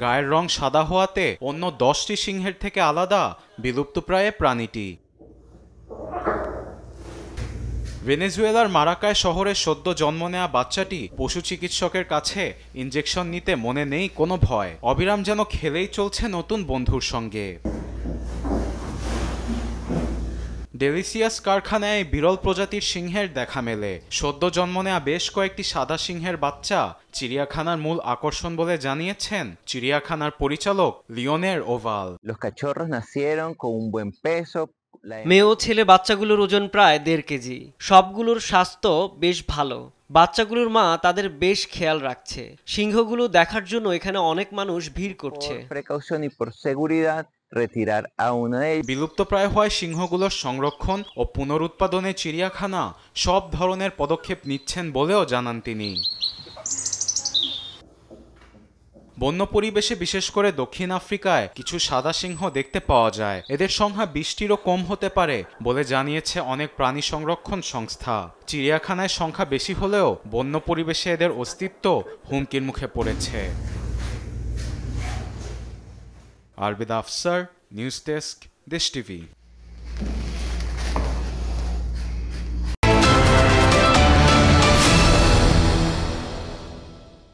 গায়ের রং সাদা হওয়াতে অন্য 10টি সিংহের থেকে আলাদা বিলুপ্তপ্রায় প্রাণীটি। ভেনেজুয়েলার মারাকায় শহরে সদ্য জন্ম নেওয়া বাচ্চাটি পশু চিকিৎসকের কাছে ইনজেকশন নিতে মনে নেই কোনো ভয়, অবিরাম যেন খেলেই চলছে নতুন বন্ধুর সঙ্গে। ডেলিসিয়াস কারখানায় বিরল প্রজাতির সিংহের দেখা মেলে। সদ্য জন্ম নেওয়া বেশ কয়েকটি সাদা সিংহের বাচ্চা চিড়িয়াখানার মূল আকর্ষণ বলে জানিয়েছেন চিড়িয়াখানার পরিচালক লিওনের ওভাল। মেয়ে ও ছেলে বাচ্চাগুলোর ওজন প্রায় 1.5 কেজি। সবগুলোর স্বাস্থ্য বেশ ভালো। বাচ্চাগুলোর মা তাদের বেশ খেয়াল রাখছে। সিংহগুলো দেখার জন্য এখানে অনেক মানুষ ভিড় করছে। বিলুপ্তপ্রায় হওয়ায় সিংহগুলোর সংরক্ষণ ও পুনরুৎপাদনে চিড়িয়াখানা সব ধরনের পদক্ষেপ নিচ্ছেন বলেও জানান তিনি। বন্য পরিবেশে বিশেষ করে দক্ষিণ আফ্রিকায় কিছু সাদা সিংহ দেখতে পাওয়া যায়। এদের সংখ্যা 20টিরও কম হতে পারে বলে জানিয়েছে অনেক প্রাণী সংরক্ষণ সংস্থা। চিড়িয়াখানায় সংখ্যা বেশি হলেও বন্য পরিবেশে এদের অস্তিত্ব হুমকির মুখে পড়েছে। আরবিদ আফসার, নিউজ ডেস্ক, দেশ টিভি।